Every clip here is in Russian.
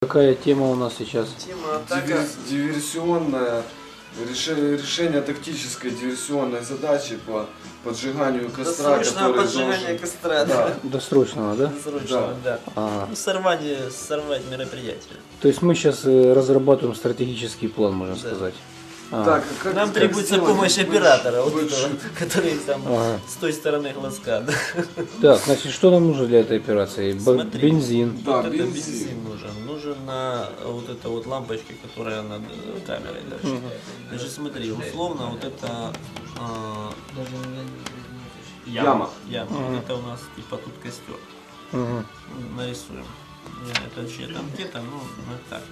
Какая тема у нас сейчас? Тема атака. Диверсионное решение тактической диверсионной задачи по поджиганию костра. Досрочного поджигания костра. Да. Досрочного, да? Досрочного, да. Ага. Ну, сорвать мероприятие. То есть мы сейчас разрабатываем стратегический план, можно сказать. Так, как, Нам как требуется сделать помощь оператора, вот больше? этого, который там с той стороны глазка. Да. Так, значит, что нам нужно для этой операции? Смотри. Бензин. Да, Вот это бензин. бензин нужен. Нужен на вот эта вот лампочка, которая над камерой дальше. Значит, смотри, условно вот это яма. Вот это у нас типа тут костер. Угу. Нарисуем. Это чья-то анкета, ну так.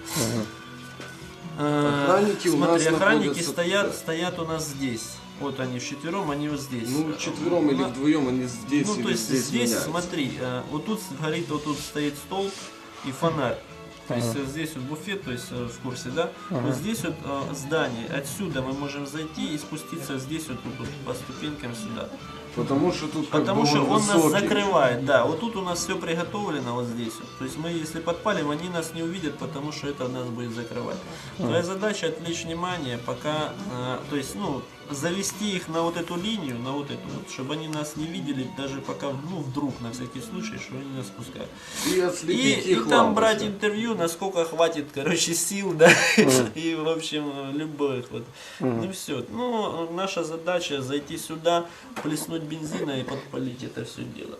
Охранники у Смотри, нас охранники находятся стоят у нас здесь. Вот они вчетвером, они вот здесь. Ну, четвером или вдвоем они здесь Ну, или то есть здесь, меняются. смотри, вот тут горит, вот тут стоит столб и фонарь. То есть здесь вот буфет, то есть в курсе, да? Вот здесь вот здание, отсюда мы можем зайти и спуститься здесь вот по ступенькам сюда. Потому что тут Потому как бы что он нас высокий. закрывает, да. Вот тут у нас все приготовлено вот здесь. Вот. То есть мы, если подпалим, они нас не увидят, потому что это нас будет закрывать. Твоя задача отвлечь внимание, пока, то есть, ну, завести их на вот эту линию, на вот эту вот, чтобы они нас не видели, даже пока, ну, вдруг, на всякий случай, что они нас пускают. И ослепить И их там лампочкой. брать интервью, насколько хватит, короче, сил, да, и, в общем, любых вот. Ну все. Ну, наша задача зайти сюда, плеснуть бензина и подпалить это все дело.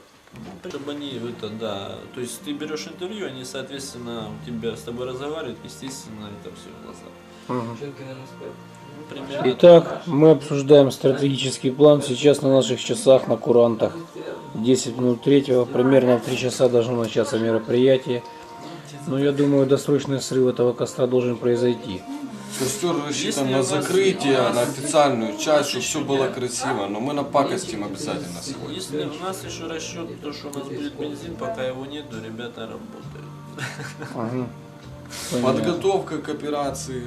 Чтобы они, это, да, то есть ты берешь интервью, они, соответственно, у тебя с тобой разговаривают, естественно, это все в глаза. Ну, примерно. Итак, мы обсуждаем стратегический план. Сейчас на наших часах, на курантах 10 минут третьего. Примерно в 3 часа должно начаться мероприятие. Но я думаю, досрочный срыв этого костра должен произойти. Костер рассчитан Если на у вас- закрытие, на официальную часть, чтобы все было красиво. Но мы напакостим обязательно сегодня. Если у нас еще расчет, то, что у нас будет бензин, пока его нету, ребята работают. Ага. Подготовка к операции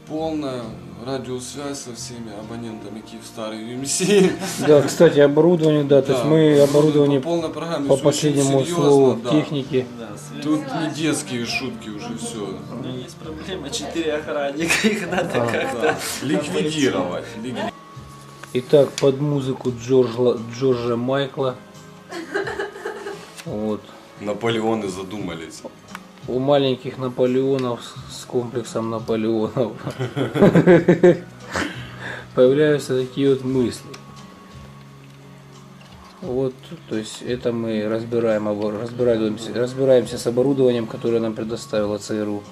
полная, радиосвязь со всеми абонентами Киевстар и МС. Да, кстати, оборудование, да, то есть мы оборудование по полной программе, по всё очень последнему серьезно, слову да. техники. Да, связь. Тут не детские шутки уже все. Но есть проблема, 4 охранника, их надо как-то... Ликвидировать. Итак, под музыку Джорджа Майкла. Вот. Наполеоны задумались. У маленьких Наполеонов с комплексом Наполеонов появляются такие вот мысли. Вот, то есть это мы разбираемся с оборудованием, которое нам предоставила ЦРУ.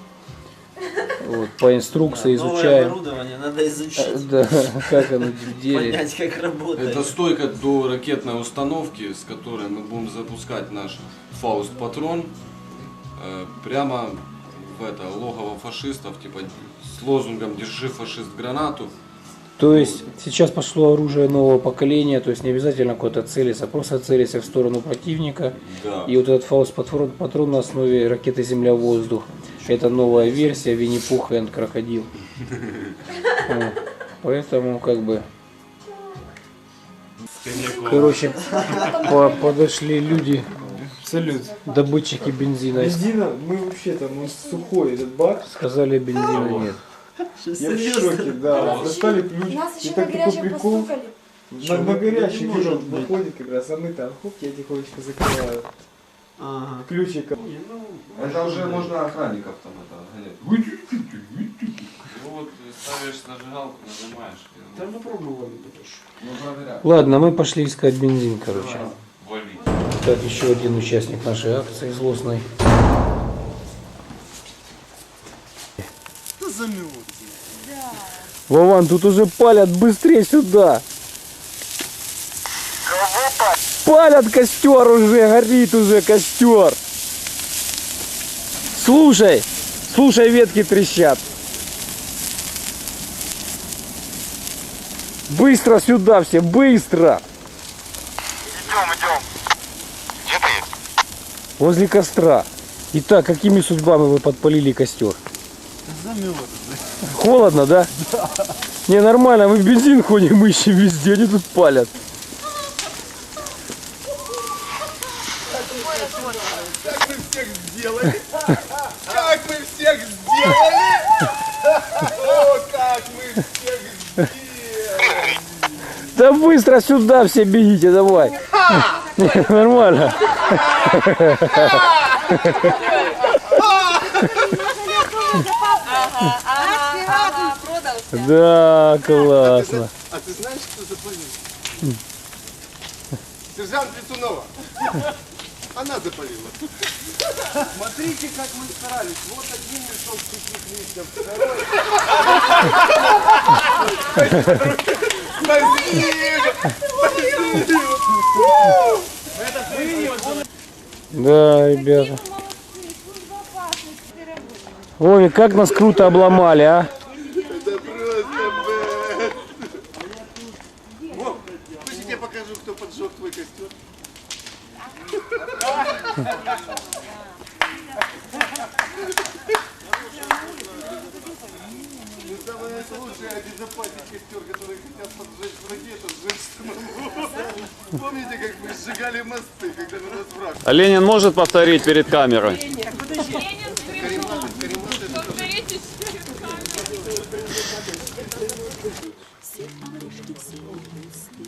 Вот, по инструкции Новое изучаем, оборудование надо изучить, да, как оно в деле. понять, как работает. Это стойка до ракетной установки, с которой мы будем запускать наш Фауст-патрон прямо в это логово фашистов, типа с лозунгом «Держи, фашист, гранату». То есть сейчас пошло оружие нового поколения, то есть не обязательно куда-то целиться, просто целиться в сторону противника. Да. И вот этот Фауст-патрон на основе ракеты Земля-воздух. Это новая версия Винни-Пух и Крокодил. Вот. Поэтому как бы... Короче, подошли люди, Салют. добытчики бензина. Бензина, мы вообще там, он сухой, этот бак. Сказали, бензина нет. Я в шоке, да. Достали ключ. Нас И еще так на такой горячем прикол. постукали. На горячий не может ключ быть. выходит как раз, а мы там, хоп, я тихонечко закрываю. Ага. Ключиком. Это уже можно охранников там это гонять. Ну вот ставишь зажигалку, нажимаешь. Да мы пробовали. Ну проверяй. Ладно, мы пошли искать бензин, короче. Вали. Так, еще один участник нашей акции злостной. Вован, тут уже палят, быстрее сюда. Палят костер уже, горит уже костер. Слушай, ветки трещат. Быстро сюда все, быстро. Идем. Где ты? Возле костра. Итак, какими судьбами вы подпалили костер? Холодно, да? Не, нормально, мы в бензин ходим, мы ищем везде, они тут палят. Как мы всех сделали? Как мы быстро сюда все бегите, давай. Нормально. Да, классно. А ты знаешь, кто запалил? Сержант Петунова. Она запалила. Смотрите, как мы старались. Вот один мешок сухих листьев, второй. Да, ребята. Ой, как нас круто обломали, а? Это просто бэт. Вов, хочешь, я покажу, кто поджег твой костер? Ну, самое лучшее обезопасить костер, который хотят поджечь враги, это сжечь самому. Помните, как мы сжигали мосты, когда на нас враг? А Ленин может повторить перед камерой? Все овражки, все кусты.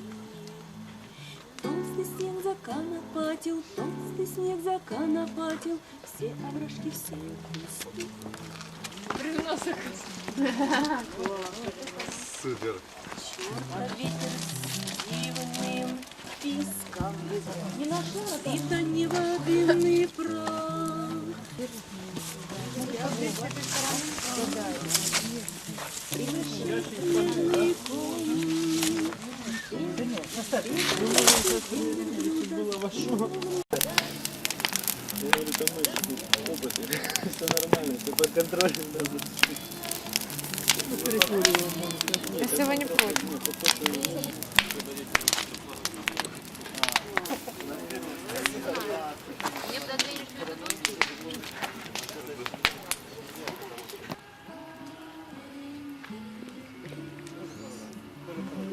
Толстый снег законопатил, толстый снег законопатил. Все овражки, все кусты. Супер. Черный ветер с дивным писком. Спит до неба дымный прах. Если вы не против.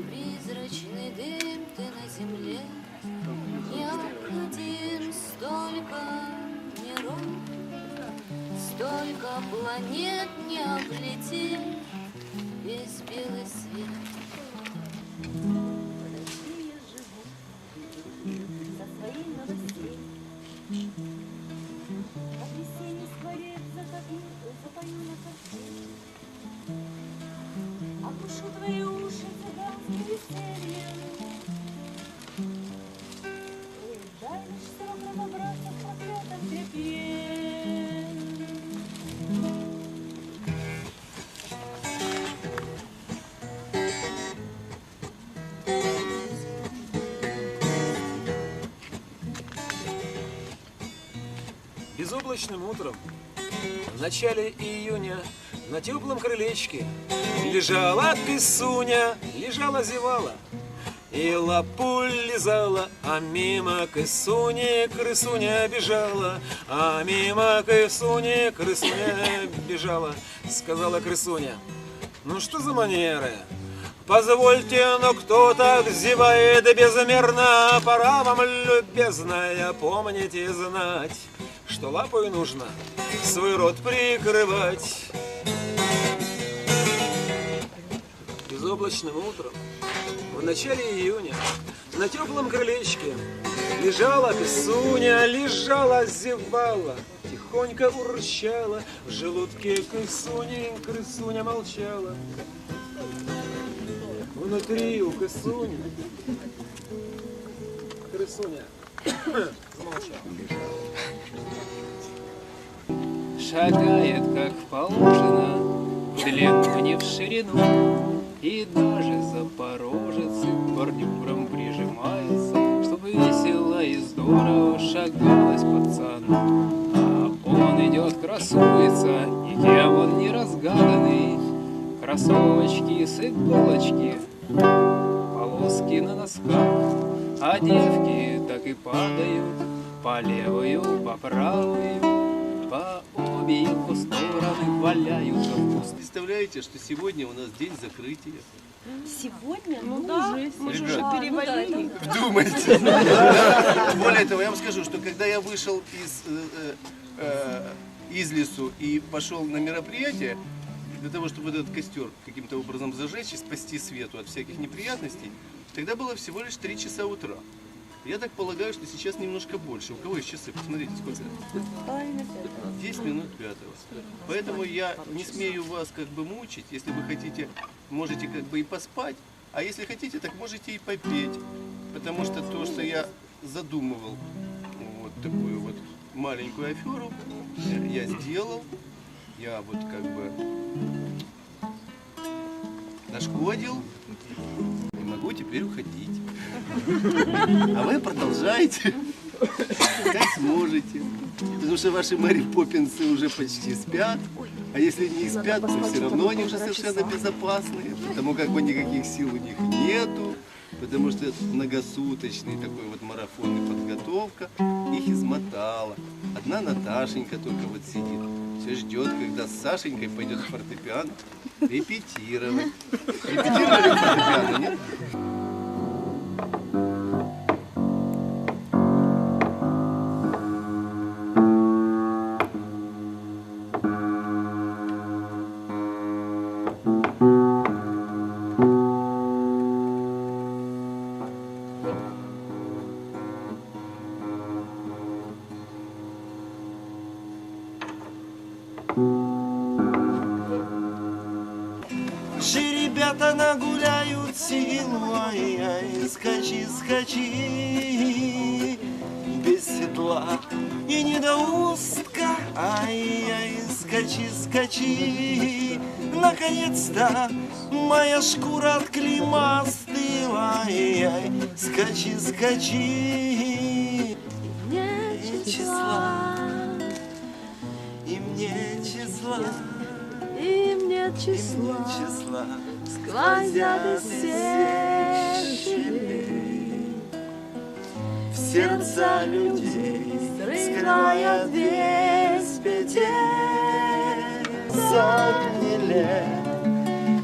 Призрачный дым ты на земле, необходим столько миров, столько планет не облететь весь белый свет. Подожди, я живу со своей новостей. Как весенний скворец запою на косе. Опушу твои уши цыганским весельем. Дай лишь срок разобраться в проклятом тряпье. Безоблачным утром в начале июня на теплом крылечке лежала кисуня, лежала, зевала и лапу лизала, а мимо кисуни крысуня бежала, а мимо кисуни крысуня бежала. Сказала крысуня: ну что за манеры? Позвольте, но кто так зевает безмерно? Пора вам, любезная, помнить и знать, что лапой нужно свой рот прикрывать. Безоблачным утром в начале июня на теплом крылечке лежала кисуня, лежала, зевала, тихонько урчала, в желудке кисуни крысуня молчала. Внутри у кисуни крысуня замолчала. Шагает, как положено, в длину не в ширину, и даже запорожец к бордюрам прижимается, чтобы весело и здорово шагалось пацану. А он идет, красуется, и тем он не разгаданный. Кроссовочки с иголочки, полоски на носках, а девки так и падают по левую, по правую, по обе его стороны валяются в кустах. Представляете, что сегодня у нас день закрытия? Сегодня? Ну да, мы же уже перевалили. Вдумайтесь. Более того, я вам скажу, что когда я вышел из лесу и пошел на мероприятие, для того, чтобы этот костер каким-то образом зажечь и спасти Свету от всяких неприятностей, тогда было всего лишь 3 часа утра. Я так полагаю, что сейчас немножко больше. У кого есть часы? Посмотрите, сколько. 10 минут 5. Поэтому я не смею вас как бы мучить. Если вы хотите, можете как бы и поспать. А если хотите, так можете и попеть. Потому что то, что я задумывал, вот такую вот маленькую аферу, я сделал. Я вот как бы нашкодил. И могу теперь уходить. А вы продолжайте, как сможете. Потому что ваши Мэри Поппинсы уже почти спят. А если не спят, то все равно они уже совершенно безопасные. Потому как бы никаких сил у них нету. Потому что это многосуточный такой вот марафон и подготовка их измотала. Одна Наташенька только вот сидит. Все ждет, когда с Сашенькой пойдет в фортепиано репетировать. Репетировали фортепиано, нет? Ребята нагуляют силу, ай-яй, скачи, скачи, без седла и недоустка, ай-яй, скачи, скачи, наконец-то моя шкура от клейма остыла, ай-яй, скачи, скачи, Нет числа, и мне числа. им нет числа, сквозят и сечи в сердца людей, скрывая весь петель. Сотни лет,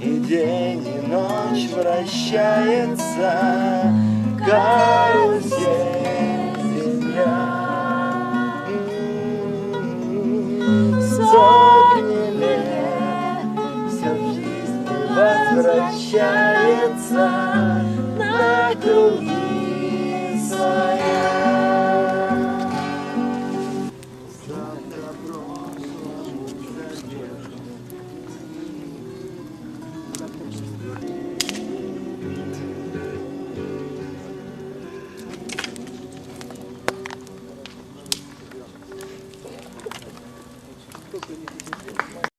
и день, и ночь вращается карусель земля. Сотни лет, вся жизнь возвращается на круги своя.